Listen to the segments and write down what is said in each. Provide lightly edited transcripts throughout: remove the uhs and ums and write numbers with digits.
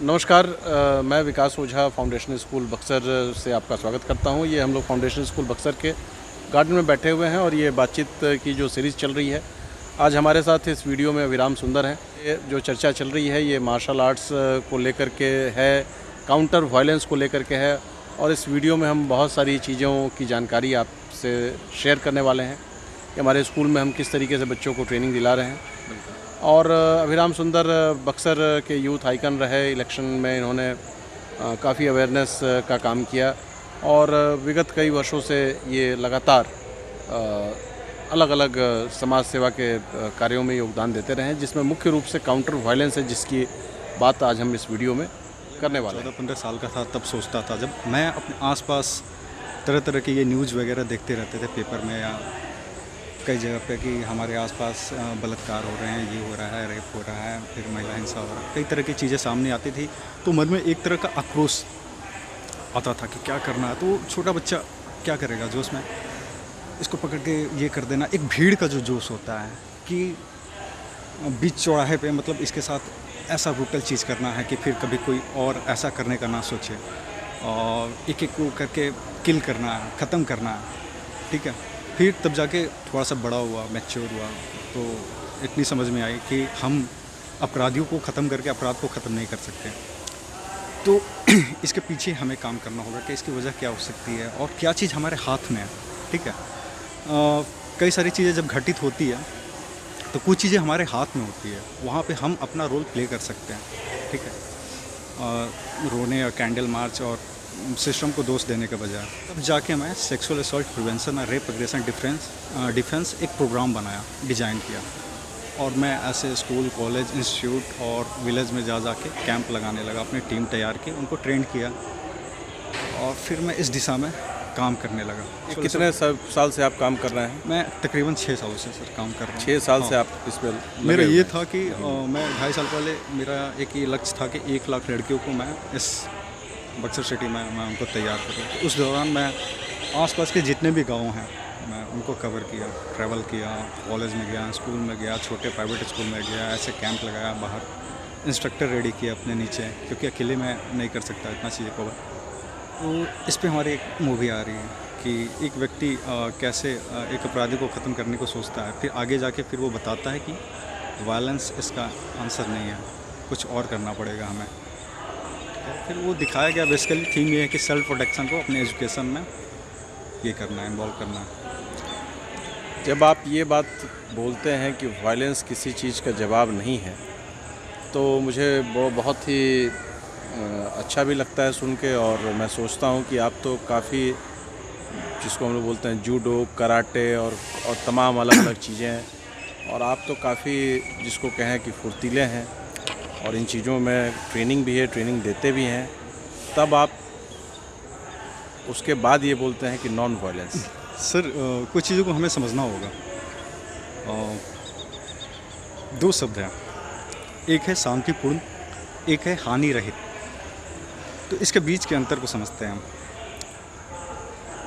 नमस्कार, मैं विकास ओझा foundation school Buxar से आपका स्वागत करता हूं। ये हम लोग फाउंडेशन स्कूल बक्सर के गार्डन में बैठे हुए हैं और ये बातचीत की जो सीरीज़ चल रही है, आज हमारे साथ इस वीडियो में अभिराम सुंदर हैं। ये जो चर्चा चल रही है ये मार्शल आर्ट्स को लेकर के है, काउंटर वायलेंस को लेकर के है और इस वीडियो में हम बहुत सारी चीज़ों की जानकारी आपसे शेयर करने वाले हैं कि हमारे स्कूल में हम किस तरीके से बच्चों को ट्रेनिंग दिला रहे हैं। और अभिराम सुंदर बक्सर के यूथ आइकन रहे। इलेक्शन में इन्होंने काफ़ी अवेयरनेस का काम किया और विगत कई वर्षों से ये लगातार अलग अलग समाज सेवा के कार्यों में योगदान देते रहे हैं, जिसमें मुख्य रूप से काउंटर वायलेंस है, जिसकी बात आज हम इस वीडियो में करने वाले हैं। 14-15 साल का था तब सोचता था, जब मैं अपने आसपास तरह तरह के ये न्यूज़ वगैरह देखते रहते थे पेपर में या कई जगह पे कि हमारे आसपास बलात्कार हो रहे हैं, ये हो रहा है, रेप हो रहा है, फिर महिला हिंसा हो रहा है, कई तरह की चीज़ें सामने आती थी। तो मन में एक तरह का आक्रोश आता था कि क्या करना है। तो छोटा बच्चा क्या करेगा जोश में, इसको पकड़ के ये कर देना। एक भीड़ का जो जोश होता है कि बीच चौराहे पे मतलब इसके साथ ऐसा ब्रूटल चीज़ करना है कि फिर कभी कोई और ऐसा करने का ना सोचे और एक एक को करके किल करना है, ख़त्म करना है, ठीक है। फिर तब जाके थोड़ा सा बड़ा हुआ, मैच्योर हुआ, तो इतनी समझ में आई कि हम अपराधियों को ख़त्म करके अपराध को ख़त्म नहीं कर सकते। तो इसके पीछे हमें काम करना होगा कि इसकी वजह क्या हो सकती है और क्या चीज़ हमारे हाथ में है, ठीक है। कई सारी चीज़ें जब घटित होती है तो कुछ चीज़ें हमारे हाथ में होती है, वहाँ पे हम अपना रोल प्ले कर सकते हैं, ठीक है। रोने और कैंडल मार्च और सिस्टम को दोष देने के बजाय तब जाके मैं सेक्सुअल असॉल्ट प्रिवेंशन और रेप एग्रेशन डिफेंस एक प्रोग्राम बनाया, डिज़ाइन किया और मैं ऐसे स्कूल, कॉलेज, इंस्टीट्यूट और विलेज में जा के कैंप लगाने लगा, अपनी टीम तैयार की, उनको ट्रेंड किया और फिर मैं इस दिशा में काम करने लगा। कितने साल से आप काम कर रहे हैं? मैं तकरीबन 6 सालों से सर काम कर रहा हूँ। 6 साल से आप इस पर मेरा ये था कि मैं 2.5 साल पहले मेरा एक ये लक्ष्य था कि 1 लाख लड़कियों को मैं इस बक्सर सिटी में मैं उनको तैयार करूँ। तो उस दौरान मैं आसपास के जितने भी गांव हैं मैं उनको कवर किया, ट्रैवल किया, कॉलेज में गया, स्कूल में गया, छोटे प्राइवेट स्कूल में गया, ऐसे कैंप लगाया, बाहर इंस्ट्रक्टर रेडी किया अपने नीचे, क्योंकि अकेले मैं नहीं कर सकता इतना चीज़ें कवर। तो इस पे हमारी एक मूवी आ रही है कि एक व्यक्ति कैसे एक अपराधी को ख़त्म करने को सोचता है, फिर आगे जाके फिर वो बताता है कि वायलेंस इसका आंसर नहीं है, कुछ और करना पड़ेगा हमें। फिर वो दिखाया गया। बेसिकली थीम ये है कि सेल्फ प्रोटेक्शन को अपने एजुकेशन में ये करना है, इन्वॉल्व करना है। जब आप ये बात बोलते हैं कि वायलेंस किसी चीज़ का जवाब नहीं है, तो मुझे वो बहुत ही अच्छा भी लगता है सुन के और मैं सोचता हूँ कि आप तो काफ़ी, जिसको हम लोग बोलते हैं जूडो, कराटे और तमाम अलग अलग चीज़ें हैं और आप तो काफ़ी, जिसको कहें कि फुर्तीले हैं और इन चीज़ों में ट्रेनिंग भी है, ट्रेनिंग देते भी हैं, तब आप उसके बाद ये बोलते हैं कि नॉन वायलेंस। सर कुछ चीज़ों को हमें समझना होगा। 2 शब्द हैं, एक है शांतिपूर्ण, एक है हानि रहित। तो इसके बीच के अंतर को समझते हैं हम।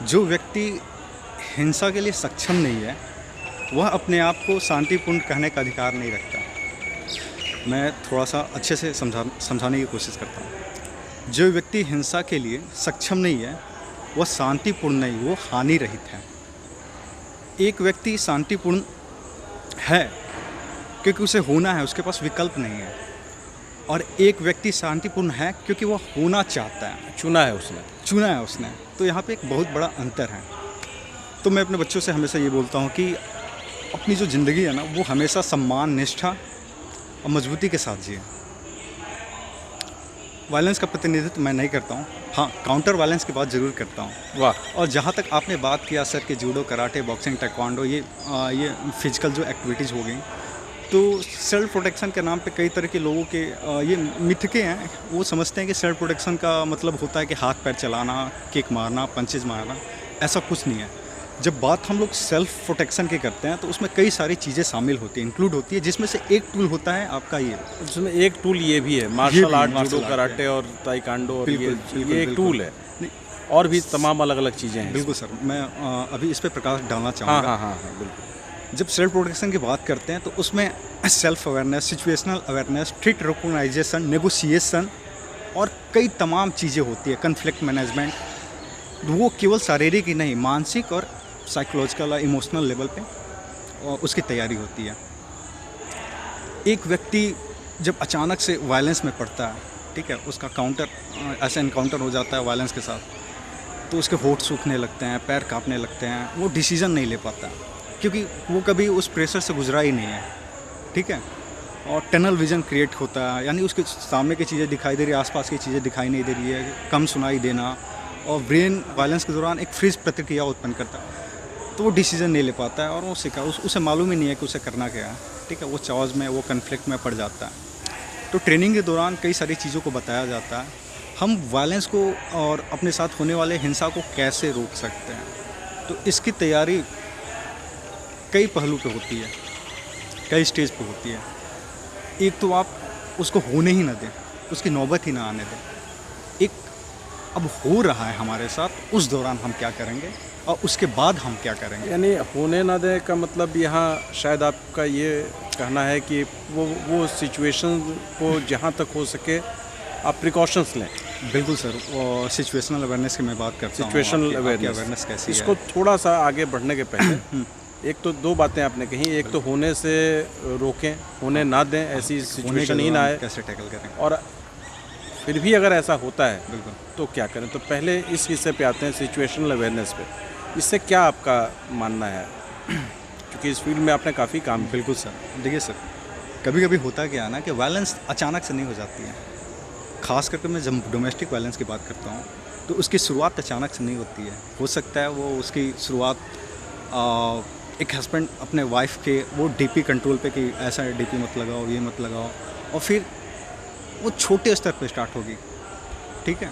जो व्यक्ति हिंसा के लिए सक्षम नहीं है वह अपने आप को शांतिपूर्ण कहने का अधिकार नहीं रखता। मैं थोड़ा सा अच्छे से समझाने की कोशिश करता हूँ। जो व्यक्ति हिंसा के लिए सक्षम नहीं है वह शांतिपूर्ण नहीं, वो हानि रहित है। एक व्यक्ति शांतिपूर्ण है क्योंकि उसे होना है, उसके पास विकल्प नहीं है, और एक व्यक्ति शांतिपूर्ण है क्योंकि वह होना चाहता है, चुना है उसने। तो यहाँ पे एक बहुत बड़ा अंतर है। तो मैं अपने बच्चों से हमेशा ये बोलता हूँ कि अपनी जो ज़िंदगी है ना, वो हमेशा सम्मान, निष्ठा और मजबूती के साथ जिए। वायलेंस का प्रतिनिधित्व मैं नहीं करता हूँ, हाँ काउंटर वायलेंस की बात ज़रूर करता हूँ। वाह। और जहाँ तक आपने बात किया सर कि जूडो, कराटे, बॉक्सिंग, ताइक्वांडो, ये फिजिकल जो एक्टिविटीज़ हो गई, तो सेल्फ प्रोटेक्शन के नाम पे कई तरह के लोगों के ये मिथके हैं। वो समझते हैं कि सेल्फ प्रोटेक्शन का मतलब होता है कि हाथ पैर चलाना, किक मारना, पंचेज मारना। ऐसा कुछ नहीं है। जब बात हम लोग सेल्फ प्रोटेक्शन की करते हैं तो उसमें कई सारी चीज़ें शामिल होती हैं, इंक्लूड होती है, जिसमें से एक टूल होता है आपका ये। उसमें एक टूल ये भी है, मार्शल आर्ट, जूडो, कराटे और ताइक्वांडो, और ये एक टूल है। और भी तमाम अलग अलग चीज़ें हैं। बिल्कुल सर, मैं अभी इस पर प्रकाश डालना चाहूँगा। हाँ, बिल्कुल। जब सेल्फ प्रोटेक्शन की बात करते हैं तो उसमें self awareness, situational awareness, threat recognition, negotiation, और कई तमाम चीज़ें होती है, कन्फ्लिक्ट मैनेजमेंट, वो केवल शारीरिक ही नहीं, मानसिक और साइकोलॉजिकल और इमोशनल लेवल पे और उसकी तैयारी होती है। एक व्यक्ति जब अचानक से वायलेंस में पड़ता है, ठीक है, उसका ऐसा इनकाउंटर हो जाता है वायलेंस के साथ, तो उसके होंठ सूखने लगते हैं, पैर कांपने लगते हैं, वो डिसीज़न नहीं ले पाता क्योंकि वो कभी उस प्रेशर से गुजरा ही नहीं है, ठीक है। और टनल विज़न क्रिएट होता है, यानी उसके सामने की चीज़ें दिखाई दे रही है, आसपास की चीज़ें दिखाई नहीं दे रही है, कम सुनाई देना, और ब्रेन वायलेंस के दौरान एक फ्रीज प्रतिक्रिया उत्पन्न करता है, तो वो डिसीज़न नहीं ले पाता है और वो उसे मालूम ही नहीं है कि उसे करना क्या है, ठीक है। वो चॉज में, वो कन्फ्लिक्ट में पड़ जाता है। तो ट्रेनिंग के दौरान कई सारी चीज़ों को बताया जाता है, हम वायलेंस को और अपने साथ होने वाले हिंसा को कैसे रोक सकते हैं। तो इसकी तैयारी कई पहलू पे होती है, कई स्टेज पे होती है। एक तो आप उसको होने ही ना दें, उसकी नौबत ही ना आने दें। एक अब हो रहा है हमारे साथ, उस दौरान हम क्या करेंगे और उसके बाद हम क्या करेंगे। यानी होने ना दें का मतलब यहाँ शायद आपका ये कहना है कि वो सिचुएशन को जहाँ तक हो सके आप प्रिकॉशंस लें। बिल्कुल सर, वो सिचुएशनल अवेयरनेस की मैं बात करता हूँ। सिचुएशनल अवेयरनेस कैसी है, इसको थोड़ा सा आगे बढ़ने के पहले एक तो दो बातें आपने कही, एक तो होने से रोकें, होने ना दें, ऐसी सिचुएशन ही ना आए, कैसे टैकल करें, और फिर भी अगर ऐसा होता है बिल्कुल तो क्या करें। तो पहले इस हिस्से पे आते हैं, सिचुएशनल अवेयरनेस पे। इससे क्या आपका मानना है, क्योंकि इस फील्ड में आपने काफ़ी काम। बिल्कुल सर, देखिए सर, कभी कभी होता क्या है ना कि वायलेंस अचानक से नहीं हो जाती है। ख़ास करके मैं जब डोमेस्टिक वायलेंस की बात करता हूँ तो उसकी शुरुआत अचानक से नहीं होती है। हो सकता है वो उसकी शुरुआत एक हस्बैंड अपने वाइफ के वो डीपी कंट्रोल पे कि ऐसा डीपी मत लगाओ, ये मत लगाओ, और फिर वो छोटे स्तर पे स्टार्ट होगी, ठीक है।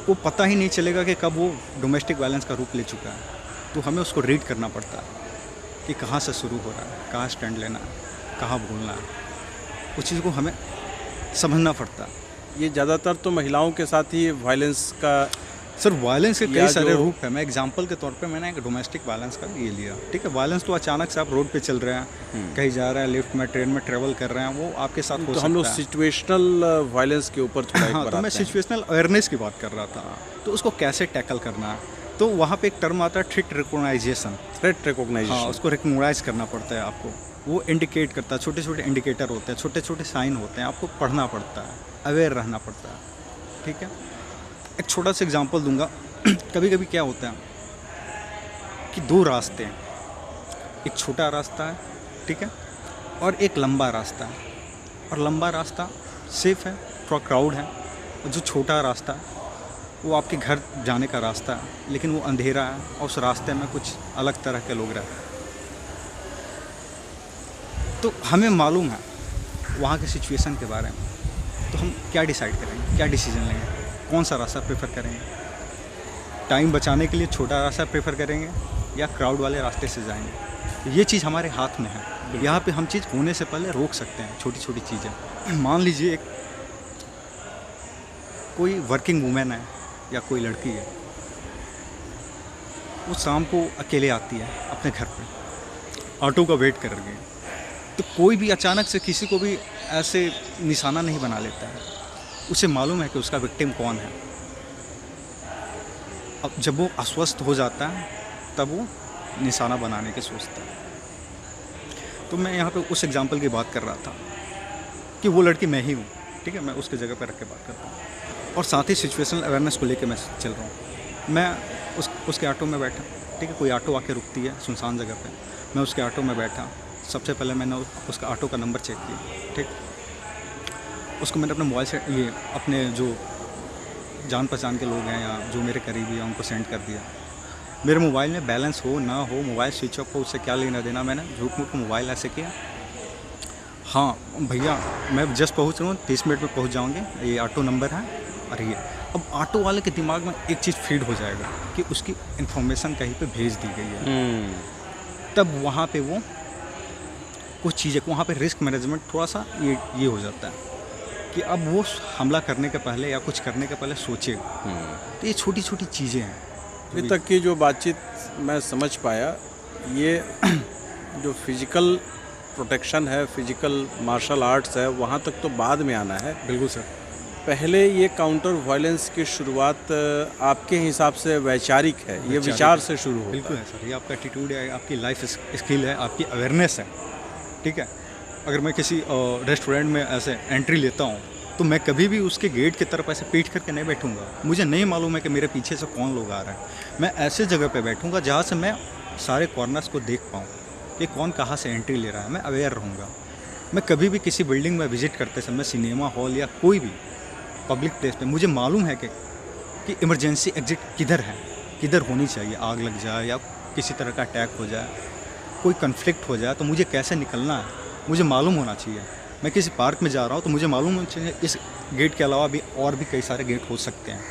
वो पता ही नहीं चलेगा कि कब वो डोमेस्टिक वायलेंस का रूप ले चुका है। तो हमें उसको रीड करना पड़ता है कि कहाँ से शुरू हो रहा है, कहाँ स्टैंड लेना है, कहाँ बोलना है, उस चीज़ को हमें समझना पड़ता है। ये ज़्यादातर तो महिलाओं के साथ ही वायलेंस का। सर वायलेंस के या कई सारे जो- रूप हैं। मैं एग्जांपल के तौर पे मैंने एक डोमेस्टिक वायलेंस का ये लिया, ठीक है। वायलेंस तो अचानक से आप रोड पे चल रहे हैं, कहीं जा रहे हैं, लिफ्ट में, ट्रेन में ट्रेवल कर रहे हैं, वो आपके साथ हो तो हम लोग सकता है। सिचुएशनल वायलेंस के ऊपर थोड़ा एक हाँ, बार तो मैं आते हैं। सिचुएशनल अवेयरनेस की बात कर रहा था। तो उसको कैसे टैकल करना है, तो वहाँ पे एक टर्म आता है थ्रेट रिकॉग्नाइजेशन। थ्रेट हाँ, रिकॉग्नाइजेशन। उसको रिकॉग्नाइज करना पड़ता है आपको। वो इंडिकेट करता है, छोटे छोटे इंडिकेटर होते हैं, छोटे छोटे साइन होते हैं, आपको पढ़ना पड़ता है, अवेयर रहना पड़ता है, ठीक है। एक छोटा सा एग्जांपल दूंगा। कभी कभी क्या होता है कि दो रास्ते हैं, एक छोटा रास्ता है, ठीक है, और एक लंबा रास्ता है। और लंबा रास्ता सेफ है, थोड़ा क्राउड है, और जो छोटा रास्ता है वो आपके घर जाने का रास्ता है, लेकिन वो अंधेरा है और उस रास्ते में कुछ अलग तरह के लोग रहते हैं। तो हमें मालूम है वहाँ के सिचुएशन के बारे में, तो हम क्या डिसाइड करेंगे, क्या डिसीजन लेंगे, कौन सा रास्ता प्रेफर करेंगे। टाइम बचाने के लिए छोटा रास्ता प्रेफर करेंगे या क्राउड वाले रास्ते से जाएंगे, ये चीज़ हमारे हाथ में है। यहाँ पे हम चीज़ होने से पहले रोक सकते हैं, छोटी छोटी चीज़ें। मान लीजिए कोई वर्किंग वूमेन है या कोई लड़की है, वो शाम को अकेले आती है अपने घर पे, ऑटो का वेट कर रही है, तो कोई भी अचानक से किसी को भी ऐसे निशाना नहीं बना लेता है। उसे मालूम है कि उसका विक्टिम कौन है। अब जब वो अस्वस्थ हो जाता है तब वो निशाना बनाने की सोचता है। तो मैं यहाँ पे उस एग्जांपल की बात कर रहा था कि वो लड़की मैं ही हूँ, ठीक है, मैं उसके जगह पर रख के बात करता हूँ। और साथ ही सिचुएशनल अवेयरनेस को लेके मैं चल रहा हूँ। मैं उसके ऑटो में बैठा, ठीक है, कोई ऑटो आके रुकती है सुनसान जगह पे, मैं उसके ऑटो में बैठा। सबसे पहले मैंने उसका ऑटो का नंबर चेक किया, ठीक। उसको मैंने अपने मोबाइल से ये अपने जो जान पहचान के लोग हैं या जो मेरे करीबी हैं उनको सेंड कर दिया। मेरे मोबाइल में बैलेंस हो ना हो, मोबाइल स्विच ऑफ हो, उससे क्या लेना देना। मैंने झूठ मूठ मोबाइल ऐसे किया, हाँ भैया मैं जस्ट पहुँच रहा हूँ, 30 मिनट में पहुँच जाऊँगे, ये ऑटो नंबर है। और ये अब ऑटो वाले के दिमाग में एक चीज़ फीड हो जाएगा कि उसकी इन्फॉर्मेशन कहीं पे भेज दी गई है। तब वहाँ पे वो कुछ चीज़ें, वहाँ पे रिस्क मैनेजमेंट थोड़ा सा ये हो जाता है कि अब वो हमला करने के पहले या कुछ करने के पहले सोचेगा। तो ये छोटी छोटी चीज़ें हैं। अभी तक की जो बातचीत मैं समझ पाया, ये जो फिजिकल प्रोटेक्शन है, फिजिकल मार्शल आर्ट्स है, वहाँ तक तो बाद में आना है। बिल्कुल सर। पहले ये काउंटर वायलेंस की शुरुआत आपके हिसाब से वैचारिक है, ये वैचारिक विचार है। से शुरू होता बिल्कुल है। है सर, ये आपका एटीट्यूड है, आपकी लाइफ स्किल है, आपकी अवेयरनेस है, ठीक है। अगर मैं किसी रेस्टोरेंट में ऐसे एंट्री लेता हूँ तो मैं कभी भी उसके गेट की तरफ ऐसे पीठ करके नहीं बैठूंगा। मुझे नहीं मालूम है कि मेरे पीछे से कौन लोग आ रहे हैं। मैं ऐसे जगह पे बैठूंगा जहाँ से मैं सारे कॉर्नर्स को देख पाऊँ कि कौन कहाँ से एंट्री ले रहा है, मैं अवेयर रहूँगा। मैं कभी भी किसी बिल्डिंग में विजिट करते समय, सिनेमा हॉल या कोई भी पब्लिक प्लेस पे, मुझे मालूम है कि इमरजेंसी एग्जिट किधर है, किधर होनी चाहिए। आग लग जाए या किसी तरह का अटैक हो जाए, कोई कन्फ्लिक्ट हो जाए तो मुझे कैसे निकलना है, मुझे मालूम होना चाहिए। मैं किसी पार्क में जा रहा हूँ तो मुझे मालूम होना चाहिए इस गेट के अलावा भी और भी कई सारे गेट हो सकते हैं।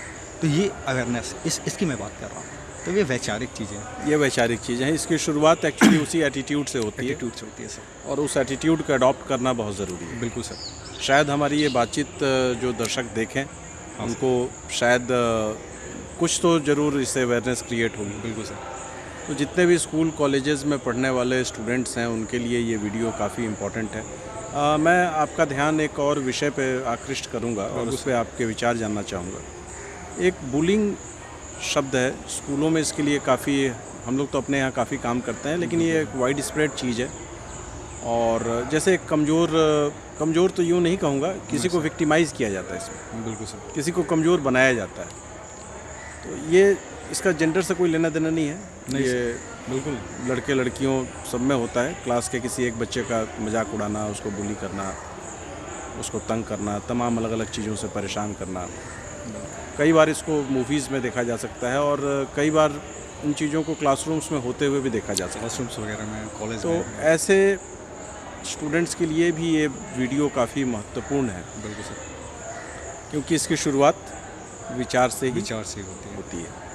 तो ये अवेयरनेस, इसकी मैं बात कर रहा हूँ। तो ये वैचारिक चीज़ें हैं, ये वैचारिक चीज़ें हैं, इसकी शुरुआत एक्चुअली उसी एटीट्यूड से होती है एटीट्यूड से होती है सर। और उस एटीट्यूड को अडॉप्ट करना बहुत ज़रूरी है। बिल्कुल सर। शायद हमारी ये बातचीत जो दर्शक देखें उनको शायद कुछ तो ज़रूर इससे अवेयरनेस क्रिएट होगी। बिल्कुल सर। तो जितने भी स्कूल कॉलेजेस में पढ़ने वाले स्टूडेंट्स हैं उनके लिए ये वीडियो काफ़ी इम्पोर्टेंट है। मैं आपका ध्यान एक और विषय पे आकृष्ट करूँगा और उस पर आपके विचार जानना चाहूँगा। एक बुलिंग शब्द है, स्कूलों में इसके लिए काफ़ी, हम लोग तो अपने यहाँ काफ़ी काम करते हैं, लेकिन ये एक वाइड स्प्रेड चीज़ है। और जैसे कमज़ोर तो यूँ नहीं कहूँगा, किसी को विक्टिमाइज़ किया जाता है इसमें, बिल्कुल सर। किसी को कमज़ोर बनाया जाता है। तो ये इसका जेंडर से कोई लेना देना नहीं है, नहीं ये बिल्कुल लड़के लड़कियों सब में होता है। क्लास के किसी एक बच्चे का मजाक उड़ाना, उसको बुली करना, उसको तंग करना, तमाम अलग अलग चीज़ों से परेशान करना। कई बार इसको मूवीज़ में देखा जा सकता है और कई बार इन चीज़ों को क्लासरूम्स में होते हुए भी देखा जा सकता है। क्लासरूम्स वगैरह में, कॉलेज तो में। ऐसे स्टूडेंट्स के लिए भी ये वीडियो काफ़ी महत्वपूर्ण है, बिल्कुल सर। क्योंकि इसकी शुरुआत विचार से ही विचार से होती है। होती है।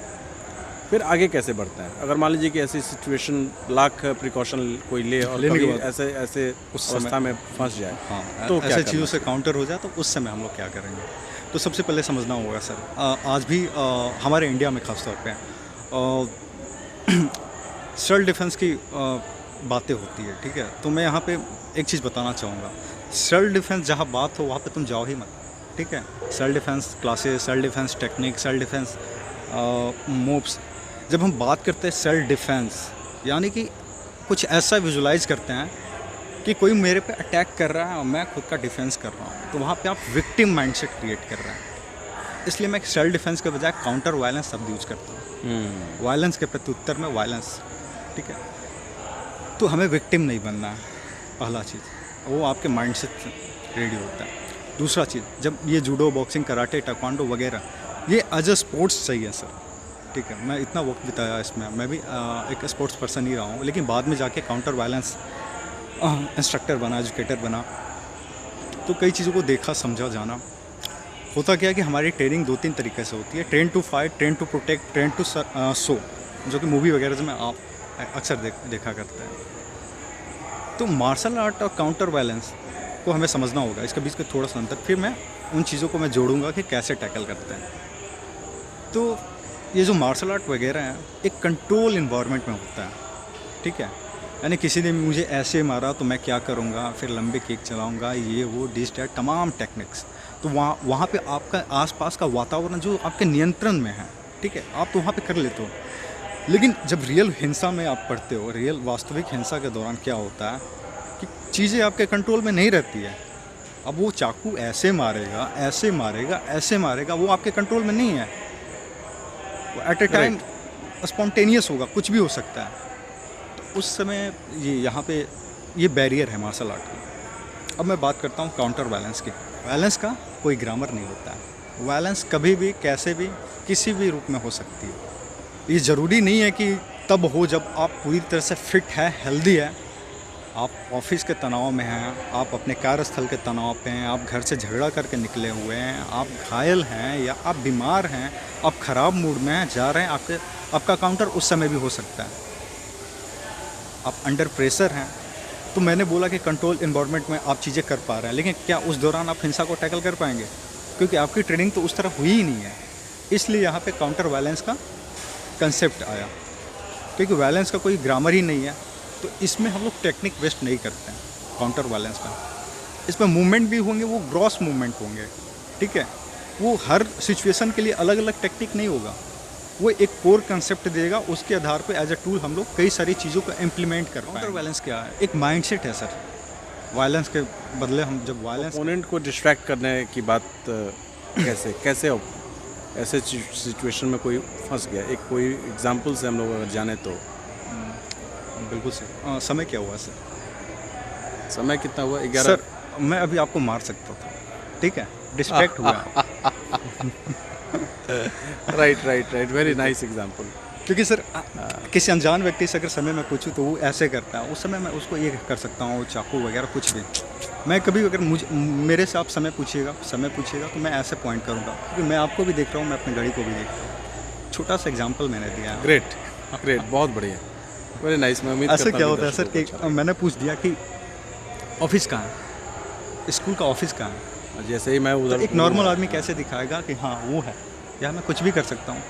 फिर आगे कैसे बढ़ता है? अगर मान लीजिए कि ऐसी सिचुएशन, लाख प्रिकॉशन कोई ले और लेने के कभी बाद ऐसे उस अवस्था में फंस जाए, हाँ, तो क्या ऐसे करना चीज़ों से काउंटर हो जाए तो उस समय हम लोग क्या करेंगे? तो सबसे पहले समझना होगा सर, आज भी हमारे इंडिया में ख़ास तौर पे सेल्फ डिफेंस की बातें होती है, ठीक है। तो मैं यहाँ पे एक चीज़ बताना चाहूँगा, सेल्फ डिफेंस जहाँ बात हो वहाँ पे तुम जाओ ही मत, ठीक है। Self defence classes, self defence technique, self defence moves, जब हम बात करते हैं सेल्फ डिफेंस, यानी कि कुछ ऐसा विजुलाइज करते हैं कि कोई मेरे पे अटैक कर रहा है और मैं खुद का डिफेंस कर रहा हूँ, तो वहाँ पे आप विक्टिम माइंडसेट क्रिएट कर रहे हैं। इसलिए मैं सेल्फ डिफेंस के बजाय काउंटर वायलेंस शब्द यूज़ करता हूँ। वायलेंस के प्रत्युत्तर में वायलेंस, ठीक है। तो हमें विक्टिम नहीं बनना है, पहला चीज़, वो आपके माइंडसेट रेडी होता है। दूसरा चीज़, जब ये जूडो, बॉक्सिंग, कराटे, टाइक्वांडो वगैरह ये एज अ स्पोर्ट्स चाहिए सर, ठीक है। मैं इतना वक्त बिताया इसमें, मैं भी एक स्पोर्ट्स पर्सन ही रहा हूँ, लेकिन बाद में जाके काउंटर वायलेंस इंस्ट्रक्टर बना, एजुकेटर बना, तो कई चीज़ों को देखा, समझा, जाना। होता क्या है कि हमारी ट्रेनिंग 2-3 तरीके से होती है, train to fight, train to protect, train to show, जो कि मूवी वगैरह में आप अक्सर देखा करते हैं। तो मार्शल आर्ट और काउंटर वायलेंस को हमें समझना होगा, इसके बीच का थोड़ा सा अंतर, फिर मैं उन चीज़ों को मैं जोड़ूंगा कि कैसे टैकल करते हैं। तो ये जो मार्शल आर्ट वगैरह है, एक कंट्रोल इन्वायरमेंट में होता है, ठीक है। यानी किसी ने मुझे ऐसे मारा तो मैं क्या करूँगा, फिर लंबे किक चलाऊँगा, ये वो डिस डैट तमाम टेक्निक्स। तो वहाँ पे आपका आसपास का वातावरण जो आपके नियंत्रण में है, ठीक है, आप तो वहाँ पे कर लेते हो। लेकिन जब रियल हिंसा में आप पढ़ते हो, रियल वास्तविक हिंसा के दौरान क्या होता है कि चीज़ें आपके कंट्रोल में नहीं रहती है। अब वो चाकू ऐसे मारेगा, ऐसे मारेगा, ऐसे मारेगा, वो आपके कंट्रोल में नहीं है। एट ए टाइम स्पॉन्टेनियस होगा, कुछ भी हो सकता है। तो उस समय ये यहाँ पे ये बैरियर है मार्शल आर्ट की। अब मैं बात करता हूँ काउंटर वायलेंस की। वायलेंस का कोई ग्रामर नहीं होता है। वायलेंस कभी भी, कैसे भी, किसी भी रूप में हो सकती है। ये ज़रूरी नहीं है कि तब हो जब आप पूरी तरह से फिट है, हेल्दी है, आप ऑफिस के तनाव में हैं, आप अपने कार्यस्थल के तनाव पे हैं, आप घर से झगड़ा करके निकले हुए हैं, आप घायल हैं या आप बीमार हैं, आप ख़राब मूड में हैं, जा रहे हैं, आपका काउंटर उस समय भी हो सकता है। आप अंडर प्रेशर हैं, तो मैंने बोला कि कंट्रोल इन्वायरमेंट में आप चीज़ें कर पा रहे हैं, लेकिन क्या उस दौरान आप हिंसा को टैकल कर पाएंगे? क्योंकि आपकी ट्रेनिंग तो उस तरफ हुई ही नहीं है। इसलिए यहाँ पे काउंटर वायलेंस का कंसेप्ट आया, क्योंकि वायलेंस का कोई ग्रामर ही नहीं है। तो इसमें हम लोग टेक्निक वेस्ट नहीं करते हैं काउंटर वायलेंस का। इसमें मूवमेंट भी होंगे, वो ग्रॉस मूवमेंट होंगे, ठीक है, वो हर सिचुएशन के लिए अलग अलग टेक्निक नहीं होगा, वो एक कोर कंसेप्ट देगा, उसके आधार पे एज अ टूल हम लोग कई सारी चीज़ों को इम्प्लीमेंट कर पाएंगे। काउंटर वायलेंस क्या है? एक माइंडसेट है सर। वायलेंस के बदले हम जब वायलेंस ओपोनेंट को डिस्ट्रैक्ट करने की बात कैसे ऐसे सिचुएशन में कोई फंस गया, एक कोई एग्जांपल से हम लोग अगर जाने तो। बिल्कुल सर। समय क्या हुआ सर? समय कितना हुआ? 11। सर मैं अभी आपको मार सकता था, ठीक है, डिस्ट्रैक्ट हुआ। Right, very nice example. क्योंकि सर किसी अनजान व्यक्ति से अगर समय मैं पूछूं तो वो ऐसे करता है, उस समय मैं उसको ये कर सकता हूँ, चाकू वगैरह कुछ भी। मैं कभी अगर मेरे से आप समय पूछिएगा तो मैं ऐसे पॉइंट करूँगा, क्योंकि मैं आपको भी देख रहा हूँ, मैं अपनी घड़ी को भी देख रहा हूँ। छोटा सा एग्जाम्पल मैंने दिया है। ग्रेट, बहुत बढ़िया, वेरी नाइस। मैं उम्मीद ऐसे करता क्या हूँ होता है सर कि मैंने पूछ दिया कि ऑफिस कहाँ है, स्कूल का ऑफिस कहाँ है, जैसे ही मैं तो उधर एक नॉर्मल आदमी कैसे दिखाएगा कि हाँ वो है, या मैं कुछ भी कर सकता हूँ।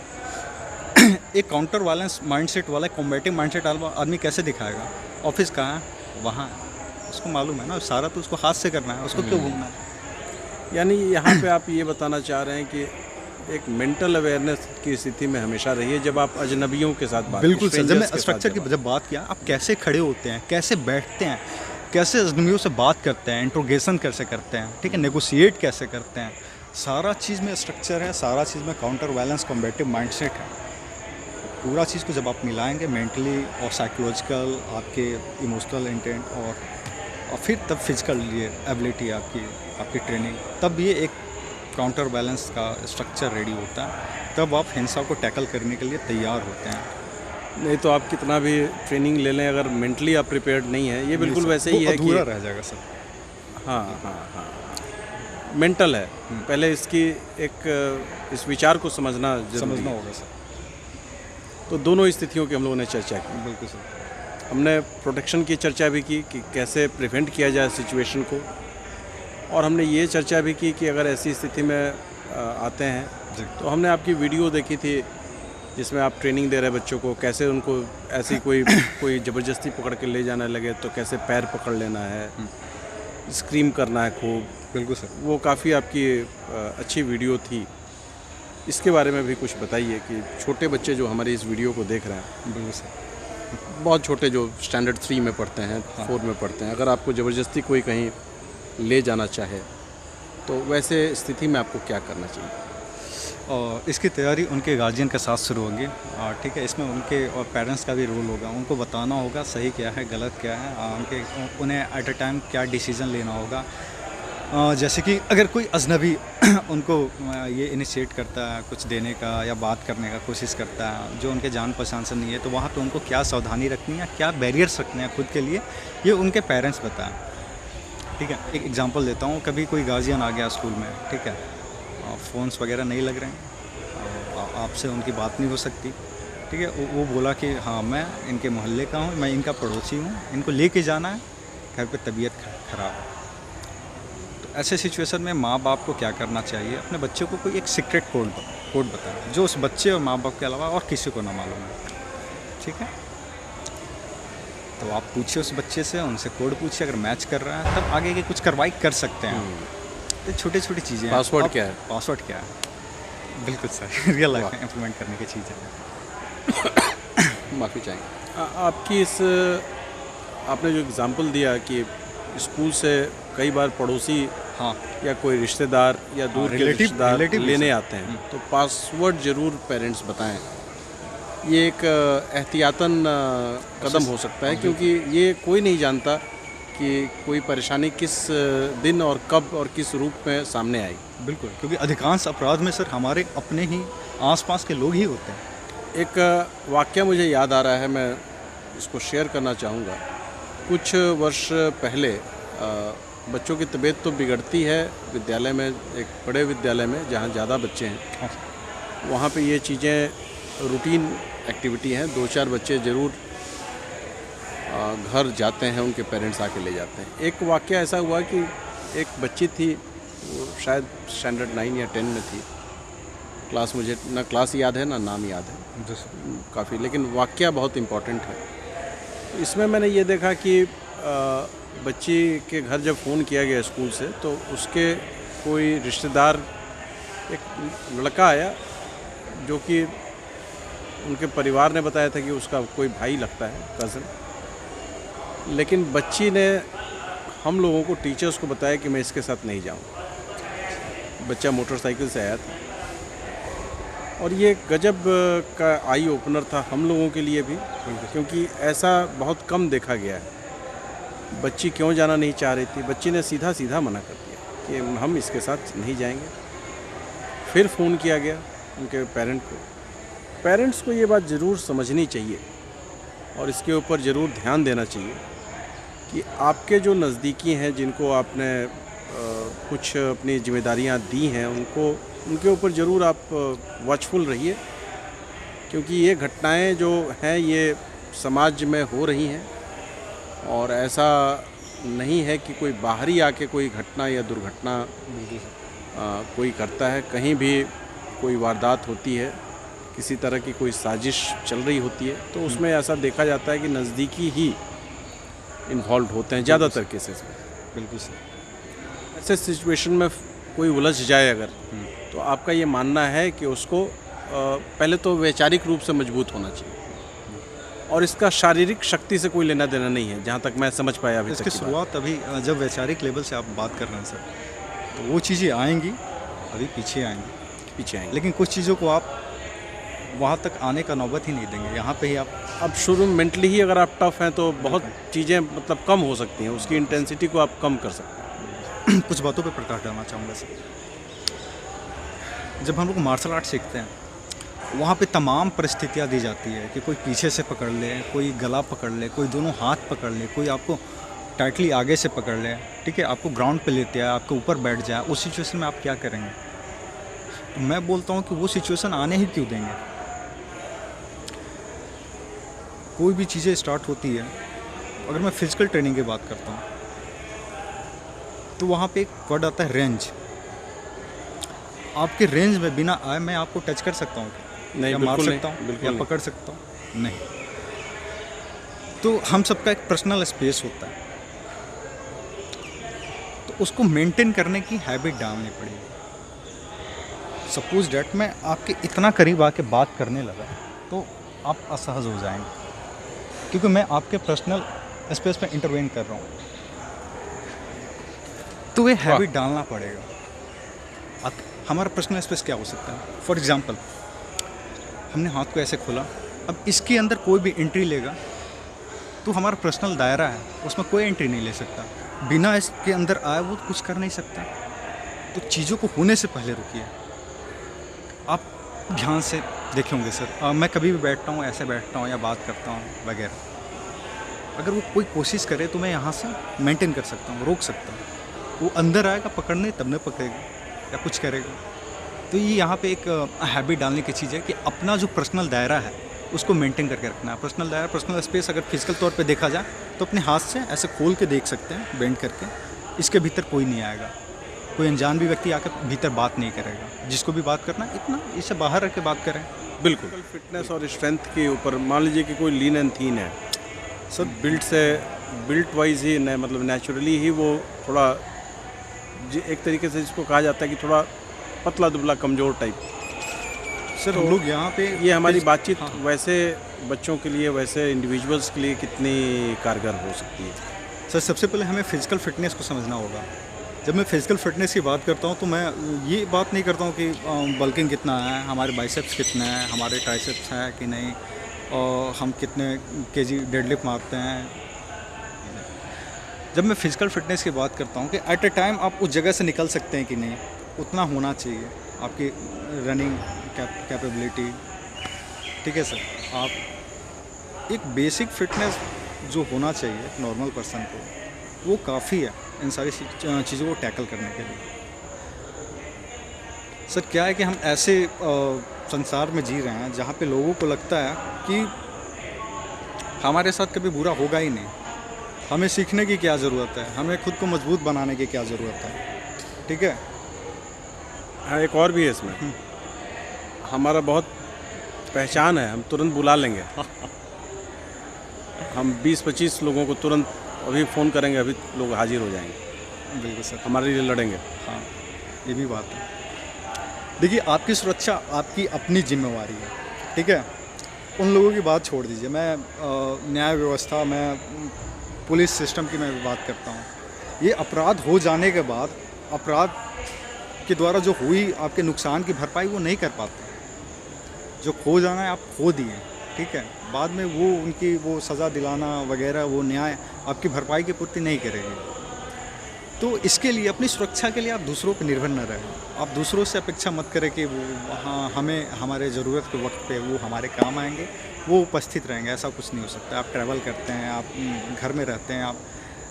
एक काउंटर वायलेंस माइंडसेट वाला, कॉम्बेटिव माइंडसेट वाला आदमी कैसे दिखाएगा ऑफिस कहाँ है, वहाँ है, उसको मालूम है ना, सारा तो उसको हाथ से करना है, उसको क्यों घूमना है। यानी यहाँ पे आप ये बताना चाह रहे हैं कि एक मेंटल अवेयरनेस की स्थिति में हमेशा रहिए जब आप अजनबियों के साथ बात। बिल्कुल सर। जब मैं स्ट्रक्चर की जब बात किया, आप कैसे खड़े होते हैं, कैसे बैठते हैं, कैसे अजनबियों से बात करते हैं, इंट्रोगेशन कैसे करते हैं, ठीक है, नेगोशिएट कैसे करते हैं, सारा चीज़ में स्ट्रक्चर है, सारा चीज़ में काउंटर वायलेंस कॉम्बेटिव माइंडसेट है। पूरा चीज़ को जब आप मिलाएंगे, मेंटली और साइकोलॉजिकल, आपके इमोशनल इंटेंट और फिर तब फिजिकल ये एबिलिटी आपकी ट्रेनिंग, तब ये एक काउंटर बैलेंस का स्ट्रक्चर रेडी होता है, तब आप हिंसा को टैकल करने के लिए तैयार होते हैं। नहीं तो आप कितना भी ट्रेनिंग ले लें, अगर मेंटली आप प्रिपेयर्ड नहीं है, ये बिल्कुल वैसे ही है कि अधूरा रह जाएगा सर। हाँ, मेंटल है। पहले इस विचार को समझना होगा सर। तो दोनों स्थितियों की हम लोगों ने चर्चा की। बिल्कुल सर। हमने प्रोटेक्शन की चर्चा भी की कि कैसे प्रिवेंट किया जाए सिचुएशन को, और हमने ये चर्चा भी की कि अगर ऐसी स्थिति में आते हैं तो हमने आपकी वीडियो देखी थी जिसमें आप ट्रेनिंग दे रहे बच्चों को, कैसे उनको ऐसी कोई ज़बरदस्ती पकड़ के ले जाने लगे तो कैसे पैर पकड़ लेना है, स्क्रीम करना है खूब। बिल्कुल सर। वो काफ़ी आपकी अच्छी वीडियो थी। इसके बारे में भी कुछ बताइए कि छोटे बच्चे जो हमारी इस वीडियो को देख रहे हैं, बिल्कुल सर, बहुत छोटे जो स्टैंडर्ड 3 में पढ़ते हैं, 4 में पढ़ते हैं, अगर आपको ज़बरदस्ती कोई कहीं ले जाना चाहे तो वैसे स्थिति में आपको क्या करना चाहिए? और इसकी तैयारी उनके गार्जियन के साथ शुरू होगी, और ठीक है, इसमें उनके और पेरेंट्स का भी रोल होगा। उनको बताना होगा सही क्या है, गलत क्या है, उन्हें एट अ टाइम क्या डिसीज़न लेना होगा। जैसे कि अगर कोई अजनबी उनको ये इनिशिएट करता है कुछ देने का या बात करने का कोशिश करता है जो उनके जान पहचान से नहीं है, तो वहाँ पे उनको क्या सावधानी रखनी है, क्या बैरियर्स रखने हैं खुद के लिए, ये उनके पेरेंट्स बताएं। ठीक है, एक एग्जांपल देता हूँ। कभी कोई गार्जियन आ गया स्कूल में, ठीक है, फ़ोन्स वगैरह नहीं लग रहे हैं, आपसे उनकी बात नहीं हो सकती, ठीक है, वो बोला कि हाँ मैं इनके मोहल्ले का हूँ, मैं इनका पड़ोसी हूँ, इनको लेके जाना है, घर पे तबीयत ख़राब है। तो ऐसे सिचुएशन में माँ बाप को क्या करना चाहिए? अपने बच्चों को कोई एक सीक्रेट कोड बताएं जो उस बच्चे और माँ बाप के अलावा और किसी को ना मालूम है, ठीक है। तो आप पूछिए उस बच्चे से, उनसे कोड पूछिए, अगर मैच कर रहा है तब आगे के कुछ कार्रवाई कर सकते हैं। तो छोटी छोटी चीज़ें। पासवर्ड क्या है? पासवर्ड क्या है? बिल्कुल सर, रियल लाइफ में इम्प्लीमेंट करने की चीज़ है। माफ़ी चाहेंगे आपकी आपने जो एग्ज़ाम्पल दिया कि स्कूल से कई बार पड़ोसी हाँ या कोई रिश्तेदार या दूर के रिश्तेदार लेने आते हैं, तो पासवर्ड ज़रूर पेरेंट्स बताएं। ये एक एहतियातन कदम हो सकता है, क्योंकि ये कोई नहीं जानता कि कोई परेशानी किस दिन और कब और किस रूप में सामने आई। बिल्कुल, क्योंकि अधिकांश अपराध में सर हमारे अपने ही आसपास के लोग ही होते हैं। एक वाक़या मुझे याद आ रहा है, मैं इसको शेयर करना चाहूँगा। कुछ वर्ष पहले बच्चों की तबीयत तो बिगड़ती है विद्यालय में, एक बड़े विद्यालय में जहाँ ज़्यादा बच्चे हैं, वहाँ पे ये चीज़ें रूटीन एक्टिविटी हैं। 2-4 बच्चे ज़रूर घर जाते हैं, उनके पेरेंट्स आके ले जाते हैं। एक वाक़या ऐसा हुआ कि एक बच्ची थी, वो शायद स्टैंडर्ड 9 या 10 में थी। क्लास मुझे ना क्लास याद है ना नाम याद है काफ़ी, लेकिन वाक़या बहुत इम्पोर्टेंट है। इसमें मैंने ये देखा कि बच्ची के घर जब फ़ोन किया गया स्कूल से, तो उसके कोई रिश्तेदार एक लड़का आया जो कि उनके परिवार ने बताया था कि उसका कोई भाई लगता है, कज़न। लेकिन बच्ची ने हम लोगों को, टीचर्स को बताया कि मैं इसके साथ नहीं जाऊँ। बच्चा मोटरसाइकिल से आया था और ये गजब का आई ओपनर था हम लोगों के लिए भी, क्योंकि ऐसा बहुत कम देखा गया है। बच्ची क्यों जाना नहीं चाह रही थी, बच्ची ने सीधा सीधा मना कर दिया कि हम इसके साथ नहीं जाएंगे। फिर फ़ोन किया गया उनके पेरेंट्स को ये बात ज़रूर समझनी चाहिए और इसके ऊपर ज़रूर ध्यान देना चाहिए कि आपके जो नज़दीकी हैं, जिनको आपने कुछ अपनी जिम्मेदारियां दी हैं, उनके ऊपर ज़रूर आप वॉचफुल रहिए, क्योंकि ये घटनाएं जो हैं ये समाज में हो रही हैं और ऐसा नहीं है कि कोई बाहरी आके कोई घटना या दुर्घटना कोई करता है। कहीं भी कोई वारदात होती है, किसी तरह की कोई साजिश चल रही होती है, तो उसमें ऐसा देखा जाता है कि नज़दीकी ही इन्वॉल्व होते हैं ज़्यादातर केसेस में। बिल्कुल सर। ऐसे सिचुएशन में कोई उलझ जाए अगर, तो आपका ये मानना है कि उसको पहले तो वैचारिक रूप से मजबूत होना चाहिए और इसका शारीरिक शक्ति से कोई लेना देना नहीं है, जहाँ तक मैं समझ पाया अभी तक इसकी की शुरुआत अभी जब वैचारिक लेवल से आप बात कर रहे हैं सर, तो वो चीज़ें आएंगी, अभी पीछे आएंगी, लेकिन कुछ चीज़ों को आप वहाँ तक आने का नौबत ही नहीं देंगे। यहाँ पे ही आप अब शुरू में मेंटली ही अगर आप टफ हैं तो बहुत चीज़ें मतलब कम हो सकती हैं, उसकी इंटेंसिटी को आप कम कर सकते हैं। कुछ बातों पे प्रकाश डालना चाहूँगा सर। जब हम लोग मार्शल आर्ट सीखते हैं, वहाँ पे तमाम परिस्थितियाँ दी जाती है कि कोई पीछे से पकड़ ले, कोई गला पकड़ ले, कोई दोनों हाथ पकड़ ले, कोई आपको टाइटली आगे से पकड़ ले, ठीक है, आपको ग्राउंड पे लेते हैं, आपके ऊपर बैठ जाए। उस सिचुएशन में आप क्या करेंगे? तो मैं बोलता हूँ कि वो सिचुएशन आने ही क्यों देंगे। कोई भी चीज़ें स्टार्ट होती है, अगर मैं फिजिकल ट्रेनिंग की बात करता हूँ तो वहाँ पे एक वर्ड आता है रेंज। आपके रेंज में बिना आए मैं आपको टच कर सकता हूँ, नहीं, या मार सकता हूँ, या पकड़ सकता हूँ? नहीं। तो हम सबका एक पर्सनल स्पेस होता है, तो उसको मेंटेन करने की हैबिट डालनी पड़ेगी। सपोज डैट मैं आपके इतना करीब आके बात करने लगा तो आप असहज हो जाएंगे, क्योंकि मैं आपके पर्सनल स्पेस में इंटरवेन कर रहा हूँ। तो ये हैबिट डालना पड़ेगा। हमारा पर्सनल स्पेस क्या हो सकता है? फॉर एग्जांपल, हमने हाथ को ऐसे खोला, अब इसके अंदर कोई भी एंट्री लेगा तो हमारा पर्सनल दायरा है, उसमें कोई एंट्री नहीं ले सकता। बिना इसके अंदर आए वो कुछ कर नहीं सकता। तो चीज़ों को होने से पहले रुकिए। आप ध्यान से देखे होंगे सर, मैं कभी भी बैठता हूँ, ऐसे बैठता हूँ या बात करता हूँ वगैरह, अगर वो कोई कोशिश करे तो मैं यहाँ से मेंटेन कर सकता हूँ, रोक सकता हूँ। वो अंदर आएगा पकड़ने, तब न पकड़ेगा या कुछ करेगा। तो ये यहाँ पे एक हैबिट डालने की चीज़ है कि अपना जो पर्सनल दायरा है उसको मेंटेन करके रखना है। पर्सनल दायरा, पर्सनल स्पेस अगर फिजिकल तौर पे देखा जाए तो अपने हाथ से ऐसे खोल के देख सकते हैं, बेंड करके। इसके भीतर कोई नहीं आएगा, कोई अनजान भी व्यक्ति आकर भीतर बात नहीं करेगा। जिसको भी बात करना इतना इससे बाहर रख के बात करें। बिल्कुल। फिटनेस और स्ट्रेंथ के ऊपर मान लीजिए कि कोई लीन एंड थीन है सर, बिल्ट वाइज ही मतलब नेचुरली ही वो थोड़ा एक तरीके से जिसको कहा जाता है कि थोड़ा पतला दुबला कमज़ोर टाइप। सर हम लोग यहाँ पे ये हमारी बातचीत वैसे बच्चों के लिए, वैसे इंडिविजुअल्स के लिए कितनी कारगर हो सकती है? सर सबसे पहले हमें फिजिकल फिटनेस को समझना होगा। जब मैं फिजिकल फिटनेस की बात करता हूँ तो मैं ये बात नहीं करता हूँ कि बल्किंग कितना है, हमारे बाइसेप्स कितने हैं, हमारे ट्राइसेप्स हैं कि नहीं, और हम कितने केजी डेडलिफ्ट मारते हैं। जब मैं फिजिकल फिटनेस की बात करता हूँ कि एट ए टाइम आप उस जगह से निकल सकते हैं कि नहीं, उतना होना चाहिए आपकी रनिंग कैपेबिलिटी। ठीक है सर, आप एक बेसिक फिटनेस जो होना चाहिए नॉर्मल पर्सन को, वो काफ़ी है इन सारी चीज़ों को टैकल करने के लिए। सर क्या है कि हम ऐसे संसार में जी रहे हैं जहाँ पे लोगों को लगता है कि हमारे साथ कभी बुरा होगा ही नहीं, हमें सीखने की क्या ज़रूरत है, हमें खुद को मजबूत बनाने की क्या ज़रूरत है। ठीक है। हाँ, एक और भी है इसमें, हमारा बहुत पहचान है, हम तुरंत बुला लेंगे। हम 20-25 लोगों को तुरंत अभी फ़ोन करेंगे, अभी लोग हाजिर हो जाएंगे। बिल्कुल सर, हमारे लिए लड़ेंगे। हाँ ये भी बात है। देखिए, आपकी सुरक्षा आपकी अपनी जिम्मेवारी है, ठीक है? उन लोगों की बात छोड़ दीजिए। मैं न्याय व्यवस्था, मैं पुलिस सिस्टम की मैं बात करता हूँ। ये अपराध हो जाने के बाद अपराध के द्वारा जो हुई आपके नुकसान की भरपाई वो नहीं कर पाते। जो खो जाना है आप खो दिए, ठीक है? बाद में वो उनकी वो सज़ा दिलाना वगैरह, वो न्याय आपकी भरपाई की पूर्ति नहीं करेगी। तो इसके लिए अपनी सुरक्षा के लिए आप दूसरों पर निर्भर न रहें। आप दूसरों से अपेक्षा मत करें कि वो हाँ हमें हमारे ज़रूरत के वक्त पे वो हमारे काम आएंगे, वो उपस्थित रहेंगे। ऐसा कुछ नहीं हो सकता। आप ट्रैवल करते हैं, आप घर में रहते हैं, आप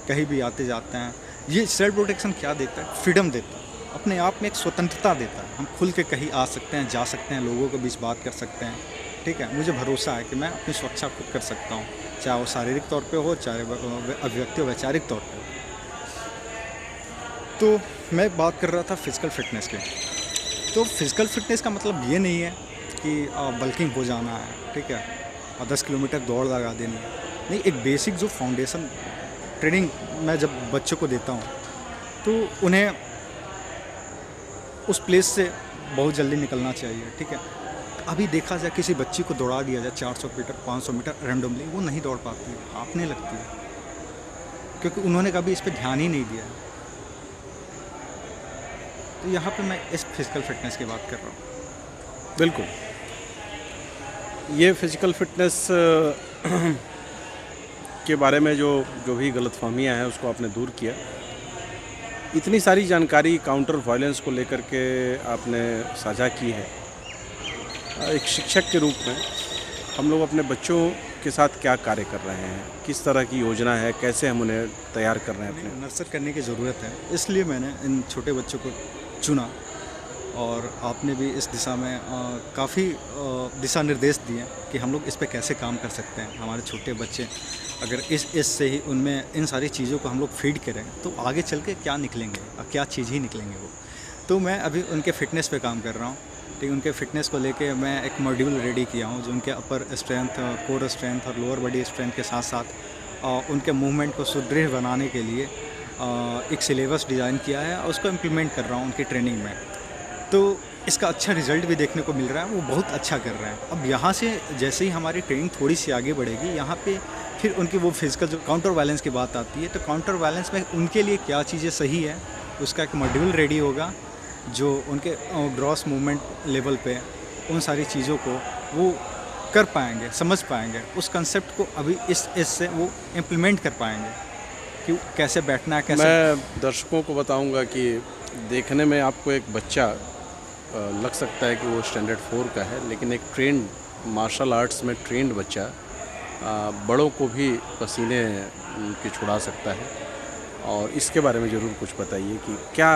कहीं भी आते जाते हैं। ये सेल्फ प्रोटेक्शन क्या देता है? फ्रीडम देता है, अपने आप में एक स्वतंत्रता देता है। हम खुल के कहीं आ सकते हैं, जा सकते हैं, लोगों के बीच बात कर सकते हैं, ठीक है? मुझे भरोसा है कि मैं अपनी सुरक्षा खुद कर सकता हूँ, चाहे वो शारीरिक तौर पे हो, चाहे अभिव्यक्ति वैचारिक तौर पे हो। तो मैं बात कर रहा था फिज़िकल फ़िटनेस की। तो फिज़िकल फ़िटनेस का मतलब ये नहीं है कि बल्किंग हो जाना है, ठीक है? और 10 किलोमीटर दौड़ लगा देनी है। नहीं, एक बेसिक जो फाउंडेशन ट्रेनिंग मैं जब बच्चों को देता हूँ, तो उन्हें उस प्लेस से बहुत जल्दी निकलना चाहिए, ठीक है? अभी देखा जाए, किसी बच्ची को दौड़ा दिया जाए 400 मीटर, 500 मीटर रैंडमली, वो नहीं दौड़ पाती है, हाँफने लगती है, क्योंकि उन्होंने कभी इस पे ध्यान ही नहीं दिया है। तो यहाँ पे मैं इस फिज़िकल फ़िटनेस की बात कर रहा हूँ। बिल्कुल, ये फिज़िकल फ़िटनेस के बारे में जो भी गलतफ़हमियाँ हैं उसको आपने दूर किया। इतनी सारी जानकारी काउंटर वायलेंस को लेकर के आपने साझा की है। एक शिक्षक के रूप में हम लोग अपने बच्चों के साथ क्या कार्य कर रहे हैं, किस तरह की योजना है, कैसे हम उन्हें तैयार कर रहे हैं अपने? नर्चर करने की ज़रूरत है, इसलिए मैंने इन छोटे बच्चों को चुना। और आपने भी इस दिशा में काफ़ी दिशा निर्देश दिए कि हम लोग इस पे कैसे काम कर सकते हैं। हमारे छोटे बच्चे अगर इस से ही उनमें इन सारी चीज़ों को हम लोग फीड करें तो आगे चल के क्या निकलेंगे और क्या चीज़ ही निकलेंगे वो। तो मैं अभी उनके फ़िटनेस पे काम कर रहा हूँ, ठीक है? उनके फ़िटनेस को लेके मैं एक मॉड्यूल रेडी किया हूँ जो उनके अपर स्ट्रेंथ, कोर स्ट्रेंथ और लोअर बॉडी स्ट्रेंथ के साथ साथ उनके मूवमेंट को सुदृढ़ बनाने के लिए एक सिलेबस डिज़ाइन किया है और उसको इम्प्लीमेंट कर रहा हूँ उनकी ट्रेनिंग में। तो इसका अच्छा रिज़ल्ट भी देखने को मिल रहा है, वो बहुत अच्छा कर रहे हैं। अब यहाँ से जैसे ही हमारी ट्रेनिंग थोड़ी सी आगे बढ़ेगी, यहाँ पे फिर उनकी वो फिज़िकल जो काउंटर वायलेंस की बात आती है, तो काउंटर वायलेंस में उनके लिए क्या चीज़ें सही है, उसका एक मॉड्यूल रेडी होगा जो उनके ग्रॉस मूवमेंट लेवल पे उन सारी चीज़ों को वो कर पाएंगे, समझ पाएंगे। उस कंसेप्ट को अभी इससे वो इम्प्लीमेंट कर पाएंगे कि कैसे बैठना है, कैसे। मैं दर्शकों को बताऊंगा कि देखने में आपको एक बच्चा लग सकता है कि वो स्टैंडर्ड 4 का है, लेकिन एक ट्रेंड मार्शल आर्ट्स में ट्रेंड बच्चा बड़ों को भी पसीने के छुड़ा सकता है। और इसके बारे में ज़रूर कुछ बताइए कि क्या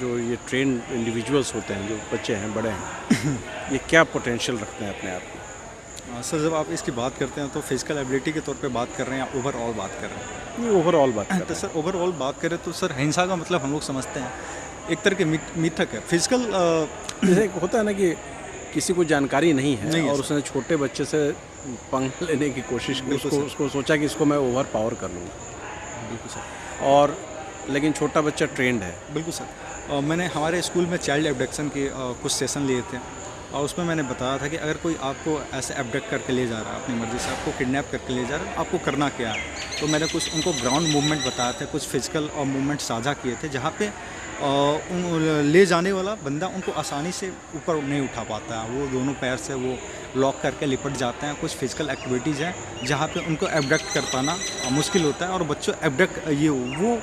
जो ये ट्रेंड इंडिविजुअल्स होते हैं, जो बच्चे हैं, बड़े हैं, ये क्या पोटेंशियल रखते हैं अपने आप में? सर, जब आप इसकी बात करते हैं तो फिज़िकल एबिलिटी के तौर पे बात कर रहे हैं या ओवरऑल बात कर रहे हैं? ये ओवरऑल बात कर रहे हैं। तो सर, ओवरऑल बात करें तो सर, हिंसा का मतलब हम लोग समझते हैं एक तरह के मिथक है। फिज़िकल जैसे होता है ना कि किसी को जानकारी नहीं है नहीं है और उसने छोटे बच्चे से पंख लेने की कोशिश की, उसको सोचा कि इसको मैं ओवर पावर कर लूँगा। बिल्कुल सर। और लेकिन छोटा बच्चा ट्रेंड है। बिल्कुल सर। मैंने हमारे स्कूल में चाइल्ड एब्डक्शन के कुछ सेशन लिए थे और उसमें मैंने बताया था कि अगर कोई आपको ऐसे एब्डक्ट करके ले जा रहा है, अपनी मर्ज़ी से आपको किडनैप करके ले जा रहा है, आपको करना क्या है। तो मैंने कुछ उनको ग्राउंड मूवमेंट बताया था, कुछ फिज़िकल और मूवमेंट साझा किए थे जहाँ पे ले जाने वाला बंदा उनको आसानी से ऊपर नहीं उठा पाता है, वो दोनों पैर से वो लॉक करके लिपट जाते हैं। कुछ फिज़िकल एक्टिविटीज़ हैं जहाँ पे उनको एब्डक्ट कर पाना मुश्किल होता है और बच्चों एब्डक्ट वो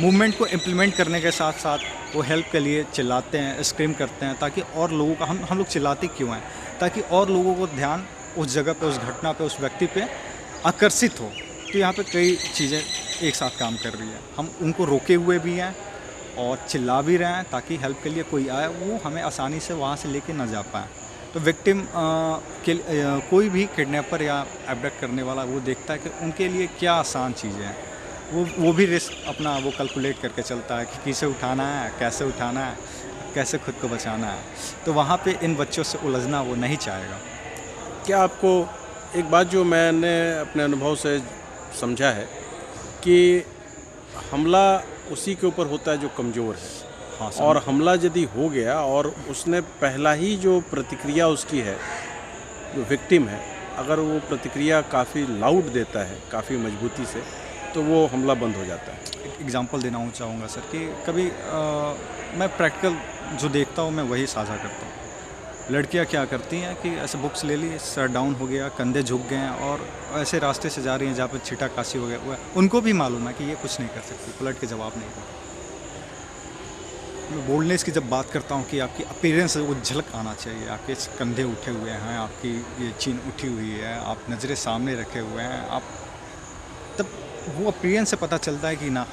मूवमेंट को इम्प्लीमेंट करने के साथ साथ वो हेल्प के लिए चिल्लाते हैं, स्क्रीम करते हैं, ताकि और लोगों का हम लोग चिल्लाते क्यों हैं, ताकि और लोगों को ध्यान उस जगह पे, उस घटना पे, उस व्यक्ति पे आकर्षित हो। तो यहाँ पे कई चीज़ें एक साथ काम कर रही है। हम उनको रोके हुए भी हैं और चिल्ला भी रहे हैं ताकि हेल्प के लिए कोई आए, वो हमें आसानी से वहाँ से लेके ना जा पाए। तो विक्टिम कोई भी किडनैपर या एब्डक्ट करने वाला वो देखता है कि उनके लिए क्या आसान चीज़ें हैं, वो भी रिस्क अपना वो कैलकुलेट करके चलता है कि किसे उठाना है, कैसे खुद को बचाना है। तो वहाँ पे इन बच्चों से उलझना वो नहीं चाहेगा। क्या आपको एक बात जो मैंने अपने अनुभव से समझा है कि हमला उसी के ऊपर होता है जो कमज़ोर है। हाँ, और हमला यदि हो गया और उसने पहला ही जो प्रतिक्रिया उसकी है, जो विक्टिम है, अगर वो प्रतिक्रिया काफ़ी लाउड देता है, काफ़ी मजबूती से, तो वो हमला बंद हो जाता है। एक एग्जांपल देना चाहूँगा सर कि कभी मैं प्रैक्टिकल जो देखता हूँ मैं वही साझा करता हूँ। लड़कियाँ क्या करती हैं कि ऐसे बुक्स ले ली, सर डाउन हो गया, कंधे झुक गए हैं और ऐसे रास्ते से जा रही हैं जहाँ पर छींटा काशी हो गया हुआ है। उनको भी मालूम है कि ये कुछ नहीं कर सकती, पलट के जवाब नहीं देती। मैं बोल्डनेस की जब बात करता हूँ कि आपकी अपीयरेंस वो झलक आना चाहिए, आपके कंधे उठे हुए हैं, आपकी ये चीन उठी हुई है, आप नज़रें सामने रखे हुए हैं, आप तब वो अपीयरेंस से पता चलता है कि ना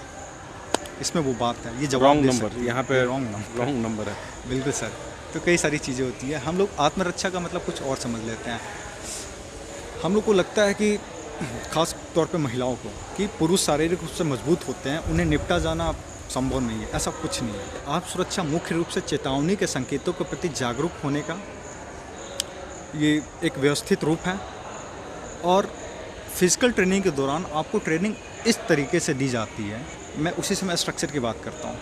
इसमें वो बात है, ये जवाब रॉन्ग दे नंबर, सकती है। यहाँ पे रॉन्ग नंबर है। बिल्कुल सर। तो कई सारी चीज़ें होती है। हम लोग आत्मरक्षा का मतलब कुछ और समझ लेते हैं। हम लोग को लगता है कि खास तौर पे महिलाओं को कि पुरुष शारीरिक रूप से मजबूत होते हैं, उन्हें निपटा जाना संभव नहीं है। ऐसा कुछ नहीं है। आप सुरक्षा मुख्य रूप से चेतावनी के संकेतों के प्रति जागरूक होने का ये एक व्यवस्थित रूप है और फिजिकल ट्रेनिंग के दौरान आपको ट्रेनिंग इस तरीके से दी जाती है। मैं उसी समय स्ट्रक्चर की बात करता हूँ,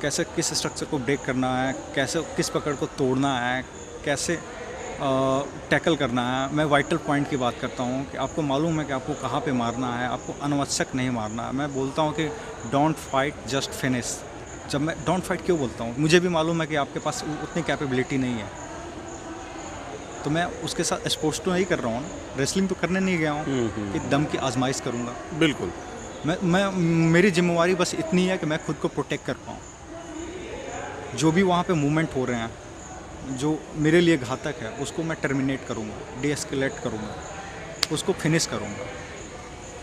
कैसे किस स्ट्रक्चर को ब्रेक करना है, कैसे किस पकड़ को तोड़ना है, कैसे टैकल करना है। मैं वाइटल पॉइंट की बात करता हूँ कि आपको मालूम है कि आपको कहाँ पे मारना है, आपको अनावश्यक नहीं मारना है। मैं बोलता हूँ कि डोंट फाइट जस्ट फिनिश। जब मैं डोंट फाइट क्यों बोलता हूँ, मुझे भी मालूम है कि आपके पास उतनी कैपेबिलिटी नहीं है, तो मैं उसके साथ स्पोर्ट्स तो नहीं कर रहा हूँ, रेसलिंग तो करने नहीं गया हूँ कि दम की आजमाइश करूँगा। बिल्कुल। मैं मेरी जिम्मेवारी बस इतनी है कि मैं खुद को प्रोटेक्ट कर पाऊँ। जो भी वहाँ पे मूवमेंट हो रहे हैं जो मेरे लिए घातक है, उसको मैं टर्मिनेट करूँगा, डीएस्केलेट करूँगा, उसको फिनिश करूँगा।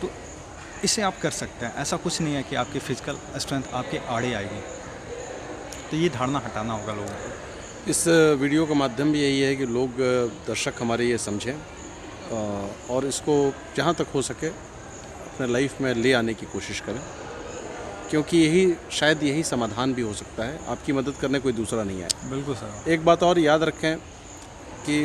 तो इसे आप कर सकते हैं। ऐसा कुछ नहीं है कि आपकी फिजिकल स्ट्रेंथ आपके आड़े आएगी। तो ये धारणा हटाना होगा लोगों को। इस वीडियो का माध्यम भी यही है कि लोग, दर्शक हमारे, ये समझें और इसको जहाँ तक हो सके अपने लाइफ में ले आने की कोशिश करें, क्योंकि शायद यही समाधान भी हो सकता है। आपकी मदद करने कोई दूसरा नहीं आए। बिल्कुल सर। एक बात और याद रखें कि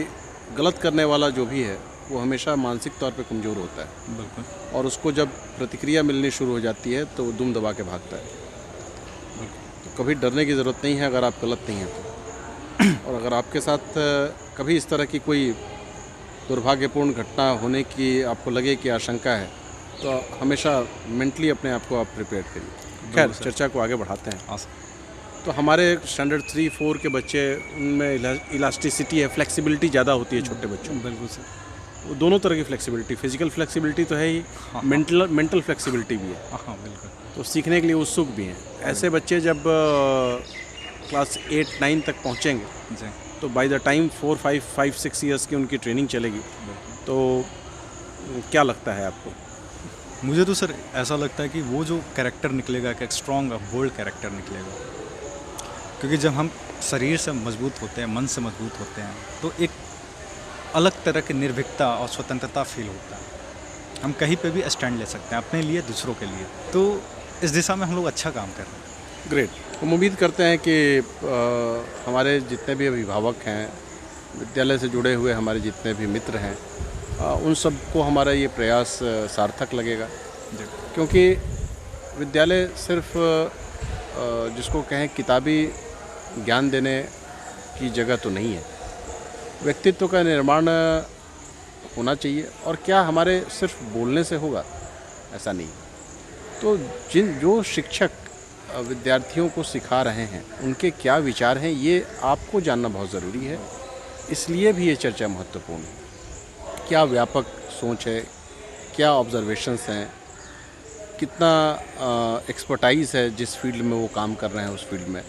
गलत करने वाला जो भी है वो हमेशा मानसिक तौर पे कमज़ोर होता है। बिल्कुल। और उसको जब प्रतिक्रिया मिलनी शुरू हो जाती है तो वो दुम दबा के भागता है। तो कभी डरने की ज़रूरत नहीं है अगर आप गलत नहीं हैं तो। और अगर आपके साथ कभी इस तरह की कोई दुर्भाग्यपूर्ण घटना होने की आपको लगे कि आशंका है, तो हमेशा मेंटली अपने आप को आप प्रिपेयर करिए। खैर, चर्चा को आगे बढ़ाते हैं। हाँ। तो हमारे स्टैंडर्ड 3-4 के बच्चे, उनमें इलास्टिसिटी है, फ्लेक्सिबिलिटी ज़्यादा होती है छोटे बच्चों में। बिल्कुल सर। वो दोनों तरह की फ्लेक्सिबिलिटी, फिजिकल फ्लेक्सिबिलिटी तो है ही, हाँ। मेंटल फ्लेक्सिबिलिटी भी है। हाँ बिल्कुल। तो सीखने के लिए उत्सुक भी हैं। ऐसे बच्चे जब क्लास 8-9 तक पहुँचेंगे जी। तो बाय द टाइम 4-5-6 ईयर्स की उनकी ट्रेनिंग चलेगी। तो क्या लगता है आपको? मुझे तो सर ऐसा लगता है कि वो जो कैरेक्टर निकलेगा, एक स्ट्रॉन्ग बोल्ड कैरेक्टर निकलेगा। क्योंकि जब हम शरीर से मजबूत होते हैं, मन से मजबूत होते हैं, तो एक अलग तरह की निर्भीकता और स्वतंत्रता फील होता है। हम कहीं पे भी स्टैंड ले सकते हैं, अपने लिए, दूसरों के लिए। तो इस दिशा में हम लोग अच्छा काम कर रहे हैं। ग्रेट। हम उम्मीद करते हैं कि हमारे जितने भी अभिभावक हैं, विद्यालय से जुड़े हुए हमारे जितने भी मित्र हैं, उन सबको हमारा ये प्रयास सार्थक लगेगा। क्योंकि विद्यालय सिर्फ जिसको कहें किताबी ज्ञान देने की जगह तो नहीं है। व्यक्तित्व का निर्माण होना चाहिए। और क्या हमारे सिर्फ बोलने से होगा? ऐसा नहीं। तो जो शिक्षक विद्यार्थियों को सिखा रहे हैं, उनके क्या विचार हैं, ये आपको जानना बहुत ज़रूरी है। इसलिए भी ये चर्चा महत्वपूर्ण है। क्या व्यापक सोच है, क्या ऑब्जर्वेशंस हैं, कितना एक्सपर्टाइज़ है जिस फील्ड में वो काम कर रहे हैं, उस फील्ड में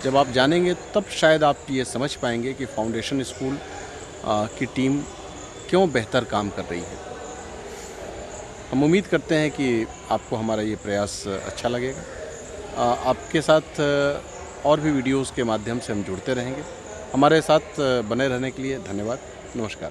जब आप जानेंगे तब शायद आप ये समझ पाएंगे कि फाउंडेशन स्कूल की टीम क्यों बेहतर काम कर रही है। हम उम्मीद करते हैं कि आपको हमारा ये प्रयास अच्छा लगेगा। आपके साथ और भी वीडियोस के माध्यम से हम जुड़ते रहेंगे। हमारे साथ बने रहने के लिए धन्यवाद। नमस्कार।